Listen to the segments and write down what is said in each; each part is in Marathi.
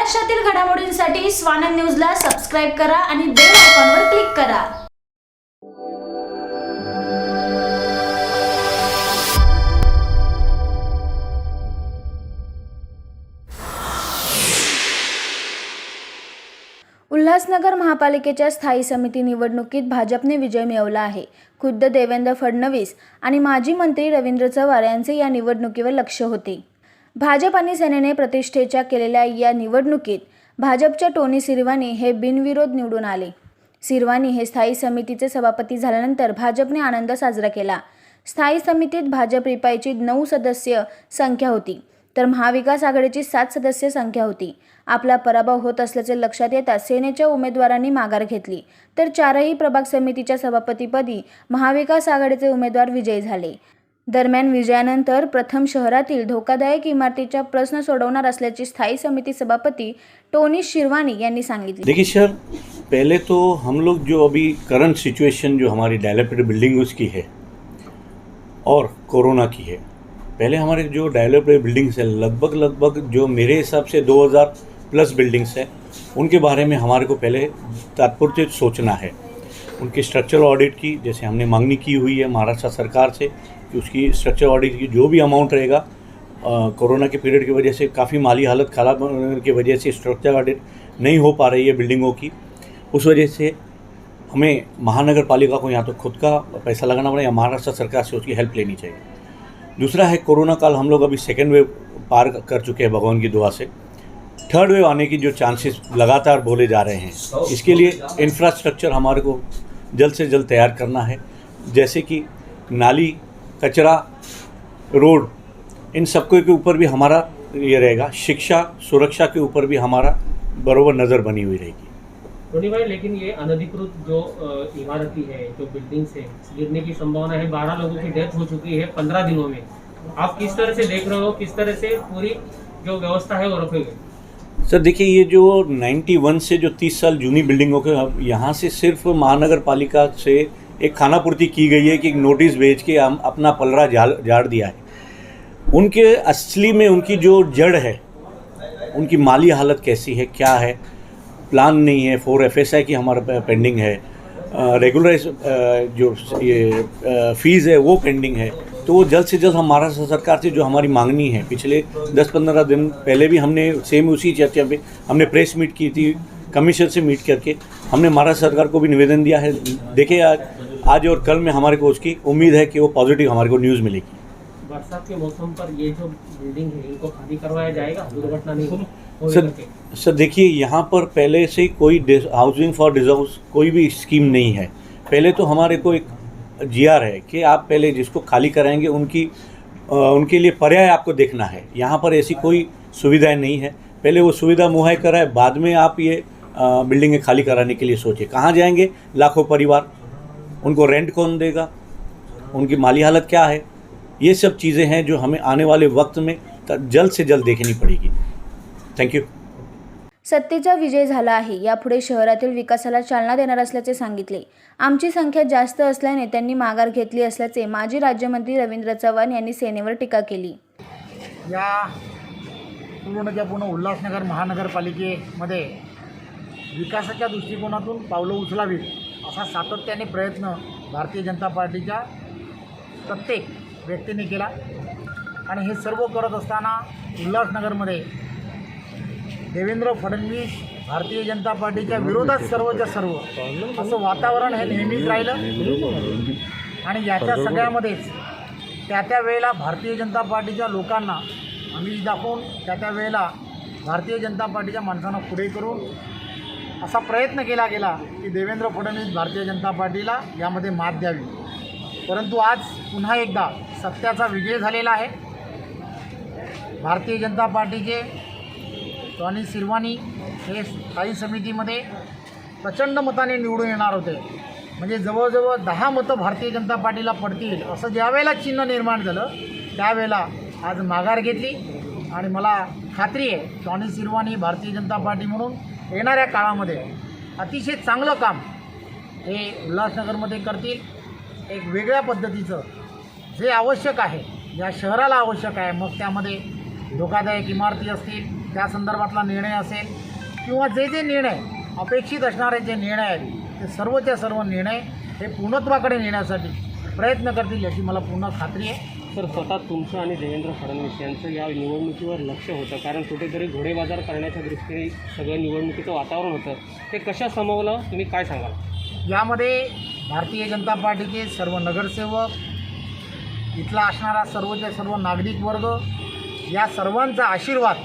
महाराष्ट्रातील घडामोडींसाठी स्वानंद न्यूजला सबस्क्राइब करा आणि बेल आयकॉनवर क्लिक करा। उल्हासनगर महापालिकेच्या स्थायी समिती निवडणुकीत भाजपने विजय मिळवला आहे। खुद्द देवेंद्र फडणवीस आणि माजी मंत्री रवींद्र चव्हाण यांचे या निवडणुकीवर लक्ष होते। भाजप आणि सेनेने प्रतिष्ठेच्या केलेल्या या निवडणुकीत भाजपच्या टोनी सिरवानी हे बिनविरोध निवडून आले। सिरवानी हे स्थायी समितीचे सभापती झाल्यानंतर भाजपने आनंद साजरा केला। स्थायी समितीत भाजप रिपाईची 9 सदस्य संख्या होती, तर महाविकास आघाडीची 7 सदस्य संख्या होती। आपला पराभव होत असल्याचे लक्षात येताच सेनेच्या उमेदवारांनी माघार घेतली, तर 4ही प्रभाग समितीच्या सभापतीपदी महाविकास आघाडीचे उमेदवार विजयी झाले। दरम्यान विजयानंतर प्रथम शहरातील धोकादायक इमारतीचा प्रश्न सोडवणार असल्याची स्थायी समिति सभापति टोनी सिरवानी यांनी सांगितले। देखिए सर, पहले तो हम लोग जो अभी करंट सिचुएशन जो हमारी डेवलप्ड बिल्डिंग उसकी है और कोरोना की है। पहले हमारे जो डेवलप्ड बिल्डिंग्स है लगभग जो मेरे हिसाब से 2000 प्लस बिल्डिंग्स है, उनके बारे में हमारे को पहले तात्पर्य सोचना है। उनकी स्ट्रक्चरल ऑडिट की जैसे हमने मांगनी की हुई है महाराष्ट्र सरकार से कि उसकी स्ट्रक्चर ऑडिट की जो भी अमाउंट रहेगा, कोरोना के पीरियड की वजह से काफ़ी माली हालत ख़राब होने की वजह से स्ट्रक्चर ऑडिट नहीं हो पा रही है बिल्डिंगों की। उस वजह से हमें महानगर पालिका को या तो खुद का पैसा लगाना पड़ेगा या महाराष्ट्र सरकार से उसकी हेल्प लेनी चाहिए। दूसरा है कोरोना काल, हम लोग अभी सेकेंड वेव पार कर चुके हैं भगवान की दुआ से। थर्ड वेव आने की जो चांसेस लगातार बोले जा रहे हैं, इसके लिए इंफ्रास्ट्रक्चर हमारे को जल्द से जल्द तैयार करना है, जैसे कि नाली, कचरा, रोड, इन सबके के ऊपर भी हमारा ये रहेगा। शिक्षा, सुरक्षा के ऊपर भी हमारा बरोबर नज़र बनी हुई रहेगी। टोनी भाई, लेकिन ये अनधिकृत जो इमारती है, जो बिल्डिंग्स है, गिरने की संभावना है। 12 लोगों की डेथ हो चुकी है 15 दिनों में। आप किस तरह से देख रहे हो, किस तरह से पूरी जो व्यवस्था है वो रखेंगे? सर देखिए, ये जो 91 से जो 30 साल जूनी बिल्डिंगों के अब यहाँ से सिर्फ महानगर पालिका से एक खानापूर्ति की गई है कि एक नोटिस भेज के हम अपना पलड़ा झाड़ दिया है। उनके असली में उनकी जो जड़ है, उनकी माली हालत कैसी है, क्या है, प्लान नहीं है। 4 FSI की हमारा पेंडिंग है, रेगुलराइज जो ये फीस है वो पेंडिंग है। तो वो जल्द से जल्द हम महाराष्ट्र सरकार से जो हमारी मांगनी है, पिछले 10-15 दिन पहले भी हमने सेम उसी चर्चा पे हमने प्रेस मीट की थी, कमिश्नर से मीट करके हमने महाराष्ट्र सरकार को भी निवेदन दिया है। देखिए आज और कल में हमारे को उसकी उम्मीद है कि वो पॉजिटिव हमारे को न्यूज़ मिलेगी। बरसात के मौसम पर ये जो बिल्डिंग है इनको खाली करवाया जाएगा, दुर्घटना नहीं हो? सर देखिए, यहाँ पर पहले से कोई हाउसिंग फॉर डिजर्व्स कोई भी स्कीम नहीं है। पहले तो हमारे को एक GR है कि आप पहले जिसको खाली कराएंगे उनके लिए पर्याय आपको देखना है। यहाँ पर ऐसी कोई सुविधाएं नहीं है। पहले वो सुविधा मुहैया कराए, बाद में आप ये बिल्डिंगें खाली कराने के लिए सोचिए। कहाँ जाएंगे लाखों परिवार, उनको रेंट कौन देगा, उनकी माली हालत क्या है, ये सब चीज़ें हैं जो हमें आने वाले वक्त में जल्द से जल्द देखनी पड़ेगी। Thank you. सत्तेचा विजय झाला आहे। यापुढे शहरातील विकासाला चालना देणार असल्याचे सांगितले। आमची संख्या जास्त असल्याने त्यांनी माघार घेतली असल्याचे माजी राज्यमंत्री रवींद्र चव्हाण यांनी सेनेवर टीका केली। या पूर्ण उल्हासनगर महानगरपालिकेमध्ये विकासाच्या दृष्टिकोनातून पावलं उचलावीत असा सातत्याने प्रयत्न भारतीय जनता पार्टीच्या प्रत्येक व्यक्तीने केला आणि हे सर्व करत असताना उल्हासनगरमध्ये देवेंद्र फडणवीस भारतीय जनता पार्टीच्या विरोधात सर्वच्या सर्व असं वातावरण हे नेहमीच राहिलं आणि याच्या सगळ्यामध्येच त्या वेळेला भारतीय जनता पार्टीच्या लोकांना आम्ही दाखवून त्या वेळेला भारतीय जनता पार्टीच्या माणसांना पुढे करून असा प्रयत्न केला गेला की देवेंद्र फडणवीस भारतीय जनता पार्टीला यामध्ये मात द्यावी। परंतु आज पुन्हा एकदा सत्याचा विजय झालेला आहे। भारतीय जनता पार्टीचे टोनी सिरवानी हे स्थायी समितीमध्ये प्रचंड मताने निवडून येणार होते। म्हणजे जवळजवळ 10 मतं भारतीय जनता पार्टीला पडतील असं ज्यावेळेला चिन्ह निर्माण झालं त्यावेळेला आज माघार घेतली आणि मला खात्री आहे टोनी सिरवानी भारतीय जनता पार्टी म्हणून येणाऱ्या काळामध्ये अतिशय चांगलं काम हे उल्हासनगरमध्ये करतील। एक वेगळ्या पद्धतीचं जे आवश्यक आहे, या शहराला आवश्यक आहे, मग त्यामध्ये धोकादायक इमारती असतील, त्या संदर्भातला निर्णय असेल किंवा जे जे निर्णय अपेक्षित असणारे जे निर्णय आहेत ते सर्वच्या सर्व निर्णय हे पूर्णत्वाकडे नेण्यासाठी प्रयत्न करतील याची मला पूर्ण खात्री आहे. सर, स्वतः तुमचं आणि देवेंद्र फडणवीस यांचं या निवडणुकीवर लक्ष होतं, कारण कुठेतरी घोडेबाजार करण्याच्या दृष्टीने सगळं निवडणुकीचं वातावरण होतं. ते कशा समवलं, तुम्ही काय सांगाल? यामध्ये भारतीय जनता पार्टीचे सर्व नगरसेवक, इथला असणारा सर्वच्या सर्व नागरिक वर्ग, या सर्वांचा आशीर्वाद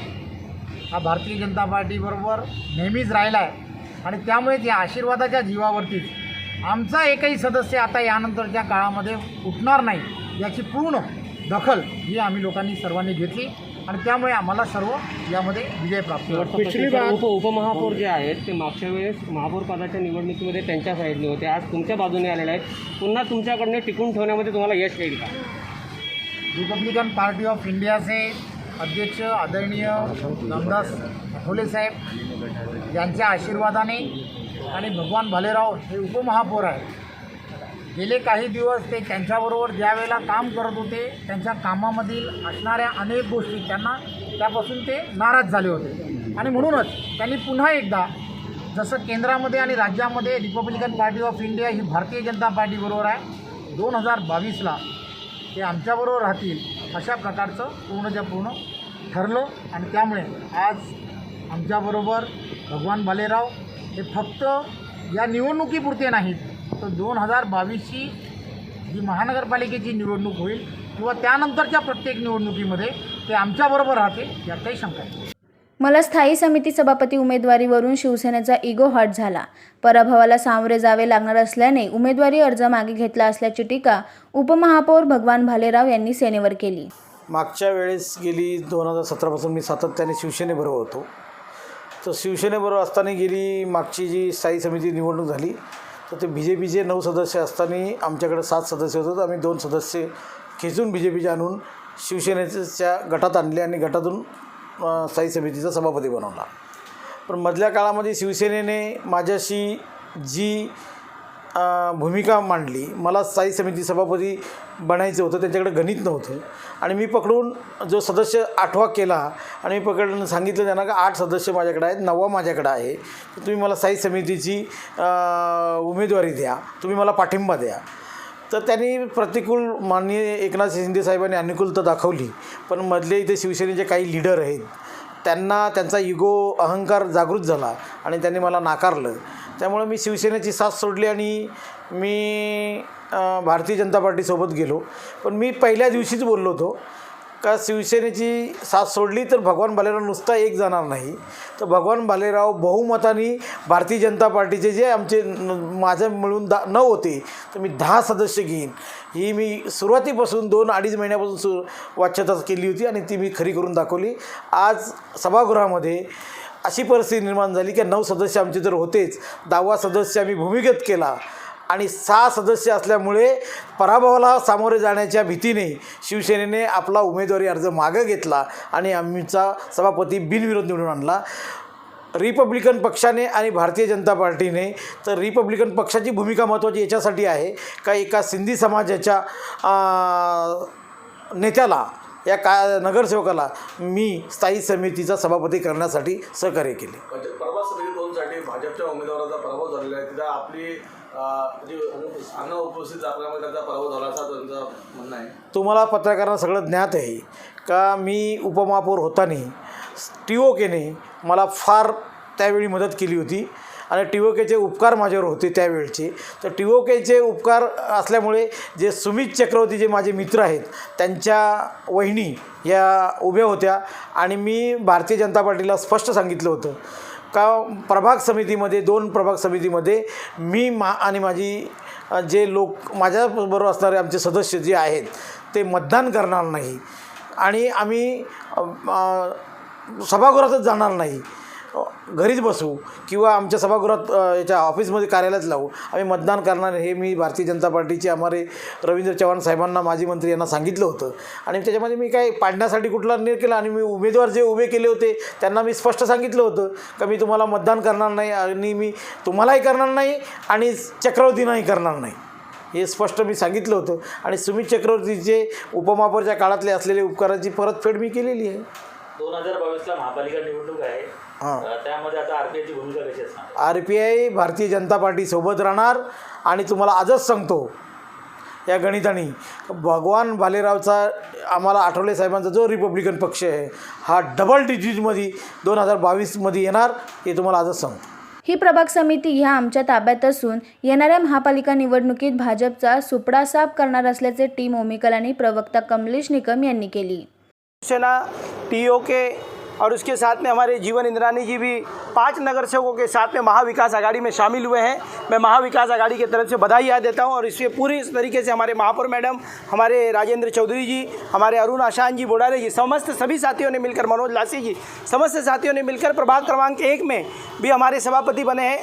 हा भारतीय जनता पार्टीबरोबर नेहमीच राहिला आहे आणि त्यामुळेच या आशीर्वादाच्या जीवावरतीच आमचा एकही सदस्य आता यानंतरच्या काळामध्ये उठणार नाही याची पूर्ण दखल ही आम्ही लोकांनी सर्वांनी घेतली आणि त्यामुळे आम्हाला सर्व यामध्ये विजय प्राप्त झाला. उपमहापौर जे आहेत ते मागच्या वेळेस महापौर पदाच्या निवडणुकीमध्ये त्यांच्या साईडने होते, आज तुमच्या बाजूने आलेले आहेत. पुन्हा तुमच्याकडनं टिकून ठेवण्यामध्ये तुम्हाला यश येईल का? रिपब्लिकन पार्टी ऑफ इंडियाचे अध्यक्ष आदरणीय रामदास आठवले साहेब यांच्या आशीर्वादाने आणि भगवान भालेराव हे उपमहापौर आहेत. गेले काही दिवस ते त्यांच्याबरोबर ज्या वेळेला काम करत होते त्यांच्या कामामधील असणाऱ्या अनेक गोष्टी त्यांना त्यापासून ते नाराज झाले होते आणि म्हणूनच त्यांनी पुन्हा एकदा जसं केंद्रामध्ये आणि राज्यामध्ये रिपब्लिकन पार्टी ऑफ इंडिया ही भारतीय जनता पार्टीबरोबर आहे, 2022ला ते आमच्याबरोबर राहतील अशा प्रकारचं पूर्णच्या पूर्ण ठरलं आणि त्यामुळे आज आमच्याबरोबर भगवान भालेराव हे फक्त या निवडणुकीपुरते नाहीत तर 2022ची जी महानगरपालिकेची निवडणूक होईल किंवा त्यानंतरच्या प्रत्येक निवडणुकीमध्ये ते आमच्याबरोबर राहते यात काही शंका नाही. मला स्थायी समिती सभापती उमेदवारीवरून शिवसेनेचा इगो हर्ट झाला. पराभवाला सामोरे जावे लागणार असल्याने उमेदवारी अर्ज मागे घेतला असल्याची टीका उपमहापौर भगवान भालेराव यांनी सेनेवर केली. मागच्या वेळेस गेली 2017पासून मी सातत्याने शिवसेनेबरोबर होतो. तर शिवसेनेबरोबर असताना गेली मागची जी स्थायी समिती निवडणूक झाली तर ते BJPचे 9 सदस्य असताना आमच्याकडे 7 सदस्य होते. आम्ही 2 सदस्य खेचून BJPचे आणून शिवसेनेच्या गटात आणले आणि गटातून स्थायी समितीचा सभापती बनवला. पण मधल्या काळामध्ये शिवसेनेने माझ्याशी जी भूमिका मांडली, मला स्थायी समिती सभापती बनायचं होतं, त्यांच्याकडे गणित नव्हतं आणि मी पकडून जो सदस्य 8वा केला आणि मी पकडून सांगितलं त्यांना का 8 सदस्य माझ्याकडे आहेत, 9वा माझ्याकडे आहे, तर तुम्ही मला स्थायी समितीची उमेदवारी द्या, तुम्ही मला पाठिंबा द्या. तर त्यांनी प्रतिकूल माननीय एकनाथ शिंदे साहेबांनी अनुकूलता दाखवली. पण मधले इथे शिवसेनेचे काही लीडर आहेत त्यांना त्यांचा इगो अहंकार जागृत झाला आणि त्यांनी मला नाकारलं. त्यामुळे मी शिवसेनेची साथ सोडली आणि मी भारतीय जनता पार्टीसोबत गेलो. पण मी पहिल्या दिवशीच बोललो होतो का शिवसेनेची साथ सोडली तर भगवान भालेराव नुसता एक जाणार नाही, तर भगवान भालेराव बहुमताने भारतीय जनता पार्टीचे जे आमचे माझं मिळून 9 होते तर मी 10 सदस्य घेईन ही मी सुरुवातीपासून 2-2.5 महिन्यापासून वाच्यता केली होती आणि ती मी खरी करून दाखवली. आज सभागृहामध्ये अशी परिस्थिती निर्माण झाली की 9 सदस्य आमचे जर होतेच, 10वा सदस्य आम्ही भूमिगत केला आणि 6 सदस्य असल्यामुळे पराभवाला सामोरे जाण्याच्या भीतीने शिवसेनेने आपला उमेदवारी अर्ज मागं घेतला आणि आमचा सभापती बिनविरोध निवडून आणला. रिपब्लिकन पक्षाने आणि भारतीय जनता पार्टीने, तर रिपब्लिकन पक्षाची भूमिका महत्त्वाची याच्यासाठी आहे का एका सिंधी समाजाच्या नेत्याला, या नगरसेवकाला मी स्थायी समितीचा सभापती करण्यासाठी सहकार्य केले. प्रभाग समिती 2साठी भाजपच्या उमेदवाराचा पराभव झालेला आहे. तिथं आपली उपस्थित आपल्यामध्ये त्याचा पराभव झाला असं त्यांचं म्हणणं आहे. तुम्हाला पत्रकारांना सगळं ज्ञात आहे का मी उपमहापौर होताना TOKने मला फार त्यावेळी मदत केली होती आणि TOKचे उपकार माझ्यावर होते त्यावेळचे. तर TOKचे उपकार असल्यामुळे जे सुमित चक्रवर्ती जे माझे मित्र आहेत त्यांच्या वहिनी या उभ्या होत्या आणि मी भारतीय जनता पार्टीला स्पष्ट सांगितलं होतं का प्रभाग समितीमध्ये 2 प्रभाग समितीमध्ये मी आणि माझी जे लोक माझ्याबरोबर असणारे आमचे सदस्य जे आहेत ते मतदान करणार नाही आणि आम्ही सभागृहातच जाणार नाही, घरीच बसू किंवा आमच्या सभागृहात याच्या ऑफिसमध्ये कार्यालयात लावू, आम्ही मतदान करणार हे मी भारतीय जनता पार्टीचे आम्हारे रवींद्र चव्हाण साहेबांना, माजी मंत्री यांना सांगितलं होतं. आणि त्याच्यामध्ये मी काही पाडण्यासाठी कुठला निर्णय केला आणि मी उमेदवार जे उभे केले होते त्यांना मी स्पष्ट सांगितलं होतं का मी तुम्हाला मतदान करणार नाही आणि मी तुम्हालाही करणार नाही आणि चक्रवर्तींनाही करणार नाही, हे स्पष्ट मी सांगितलं होतं. आणि सुमित चक्रवर्तीचे उपमहापौरच्या काळातले असलेले उपकारांची परतफेड मी केलेली आहे. 2022ला महापालिका निवडणूक आहे. हां. त्यामध्ये आता आरपीआयची भूमिका कशी असणार? RPI भारतीय जनता पार्टी सोबत राहणार आणि तुम्हाला आजच सांगतो या गणिताने भगवान भालेरावचा आम्हाला आठवले साहेबांचा जो रिपब्लिकन पक्ष आहे हा डबल डिजिटमध्ये 2022मध्ये येणार हे तुम्हाला आजच सांगतो. ही प्रभाग समिती ह्या आमच्या ताब्यात असून येणाऱ्या महापालिका निवडणुकीत भाजपचा सुपडा साफ करणार असल्याचे टीम ओमिकलानी प्रवक्ता कमलेश निकम यांनी केली. सेना TOK और उसके साथ में हमारे जीवन इंद्रानी जी भी 5 नगर सेवकों के साथ में महाविकास आघाड़ी में शामिल हुए हैं. मैं महाविकास आघाड़ी की तरफ से बधाई देता हूं और इससे पूरी इस तरीके से हमारे महापौर मैडम, हमारे राजेंद्र चौधरी जी, हमारे अरुण आशान जी, बोडारे जी, समस्त सभी साथियों ने मिलकर, मनोज लासी जी, समस्त साथियों ने मिलकर प्रभाग क्रमांक 1 में भी हमारे सभापति बने हैं,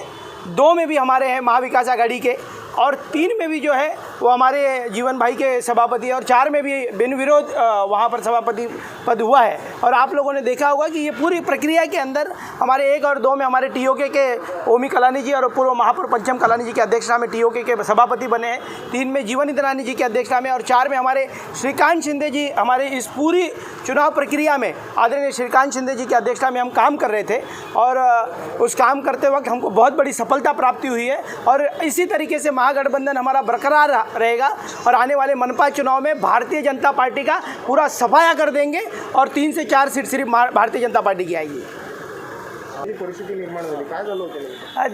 2 में भी हमारे हैं महाविकास आघाड़ी के और 3 में भी जो है वो हमारे जीवन भाई के सभापति है और 4 में भी बिन विरोध वहाँ पर सभापति पद हुआ है. और आप लोगों ने देखा होगा कि ये पूरी प्रक्रिया के अंदर हमारे 1 और 2 में हमारे TOK के ओमी कलानी जी और पूर्व महापौर पंचम कलानी जी की अध्यक्षता में TOK के सभापति बने हैं, 3 में जीवन इंद्रानी जी की अध्यक्षता में और 4 में हमारे श्रीकांत शिंदे जी हमारे इस पूरी चुनाव प्रक्रिया में आदरणीय श्रीकांत शिंदे जी की अध्यक्षता में हम काम कर रहे थे और उस काम करते वक्त हमको बहुत बड़ी सफलता प्राप्ति हुई है और इसी तरीके से महागठबंधन हमारा बरकरार रहेगा और आने वाले मनपा चुनाव में भारतीय जनता पार्टी का पूरा सफाया कर देंगे और 3 से 4 सीट सिर्फ भारतीय जनता पार्टी की आएगी.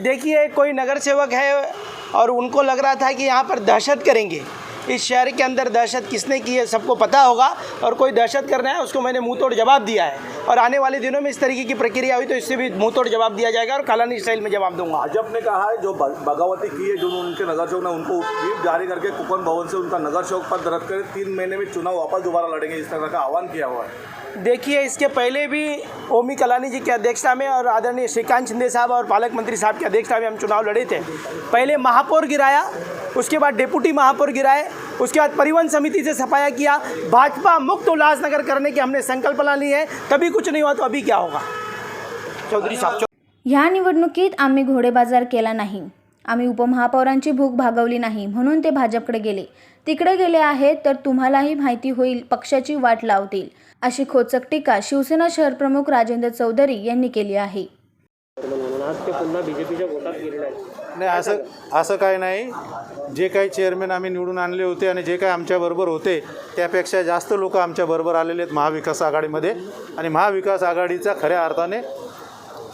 देखिए, कोई नगर सेवक है और उनको लग रहा था कि यहाँ पर दहशत करेंगे. इस शहर के अंदर दहशत किसने की है सबको पता होगा और कोई दहशत कर रहा है उसको मैंने मुंह तोड़ जवाब दिया है और आने वाले दिनों में इस तरीके की प्रक्रिया हुई तो इससे भी मुंह तोड़ जवाब दिया जाएगा और कालानी स्टाइल में जवाब दूंगा. भाजपा ने कहा है जो बगावती की है, जो उनके नगर सेवक ने उनको व्हीप जारी करके कुपन भवन से उनका नगर सेवक पद रद्द कर 3 महीने में चुनाव वापस दोबारा लड़ेंगे, इस तरह का आह्वान किया हुआ है. देखिए, इसके पहले भी ओमी कलानी जी की अध्यक्षता में और आदरणीय श्रीकांत शिंदे साहब और पालक मंत्री साहब की अध्यक्षता में हम चुनाव लड़े थे. पहले महापौर गिराया, उसके बाद डिप्टी महापौर गिराए, उसके बाद परिवहन समिति से सफाया किया, भाजपा मुक्त उल्लासनगर करने की हमने संकल्पना ली है. तभी कुछ नहीं हुआ तो अभी क्या होगा. चौधरी साहब. ह्या निवडणुकीत आम्ही घोडेबाजार केला नाही. आम्ही उपमहापौरांची भूक भागवली नाही म्हणून ते भाजपकडे गेले. तिकडे गेले आहेत तर तुम्हालाही माहिती होईल, पक्षाची वाट लावतील, अशी खोचक टीका शिवसेना शहरप्रमुख राजेंद्र चौधरी यांनी केली आहे. आज ते पुन्हा बीजेपीच्या गोटात गेलेले आहेत. नाही, असं काय नाही. जे काही चेअरमॅन आम्ही निवडून आणले होते आणि जे काही आमच्याबरोबर होते त्यापेक्षा जास्त लोक आमच्याबरोबर आलेले आहेत महाविकास आघाडीमध्ये आणि महाविकास आघाडीचा खऱ्या अर्थाने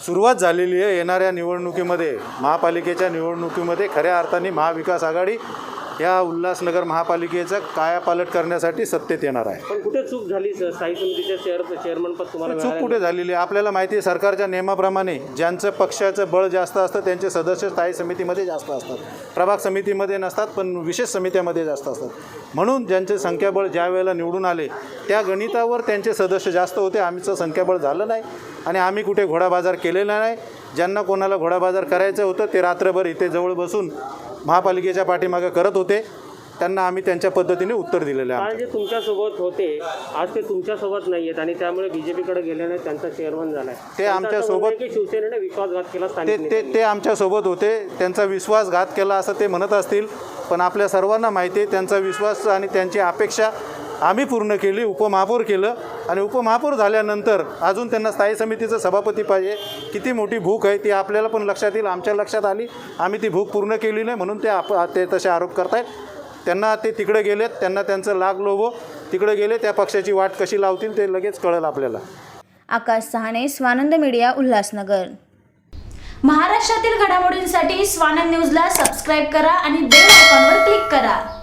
सुरुवात झालेली आहे. येणाऱ्या निवडणुकीमध्ये, महापालिकेच्या निवडणुकीमध्ये खऱ्या अर्थाने महाविकास आघाडी या उल्हासनगर महापालिकेचा कायापालट करण्यासाठी सत्तेत येणार आहे. पण कुठे चूक झाली स्थायी समितीच्या चेअरमन पद तुम्हाला चूक कुठे झालेली आहे? आपल्याला माहिती आहे, सरकारच्या नियमाप्रमाणे ज्यांचं पक्षाचं बळ जास्त असतं त्यांचे सदस्य स्थायी समितीमध्ये जास्त असतात, प्रभाग समितीमध्ये नसतात, पण विशेष समित्यामध्ये जास्त असतात. म्हणून ज्यांचे संख्याबळ ज्या वेळेला निवडून आले त्या गणितावर त्यांचे सदस्य जास्त होते. आमचं संख्याबळ झालं नाही आणि आम्ही कुठे घोडाबाजार केलेला नाही. ज्यांना कोणाला घोडाबाजार करायचं होतं ते रात्रभर इथे जवळ बसून महापालिकेच्या पाठीमागे करत होते. त्यांना आम्ही त्यांच्या पद्धतीने उत्तर दिलेलं आहे. आज जे तुमच्यासोबत होते आज ते तुमच्यासोबत नाही आहेत आणि त्यामुळे बीजेपीकडे गेल्याने त्यांचा चेअरमन झाला आहे. ते आमच्यासोबत शिवसेनेने विश्वासघात केला. ते आमच्यासोबत होते, त्यांचा विश्वासघात केला असं ते म्हणत असतील, पण आपल्या सर्वांना माहिती आहे त्यांचा विश्वास आणि त्यांची अपेक्षा आम्ही पूर्ण केली. उपमहापौर केलं आणि उपमहापौर झाल्यानंतर अजून त्यांना स्थायी समितीचं सभापती पाहिजे. किती मोठी भूक आहे ती आपल्याला पण लक्षात येईल, आमच्या लक्षात आली. आम्ही ती भूक पूर्ण केली नाही म्हणून ते तसे आरोप करतायत. त्यांना ते तिकडे गेलेत, त्यांना त्यांचं लाग लोभो तिकडे गेले, त्या पक्षाची वाट कशी लावतील ते लगेच कळेल आपल्याला. आकाश सहाणे, स्वानंद मीडिया, उल्हासनगर. महाराष्ट्रातील घडामोडींसाठी स्वानंद न्यूजला सबस्क्राईब करा आणि बेल आयकॉनवर क्लिक करा.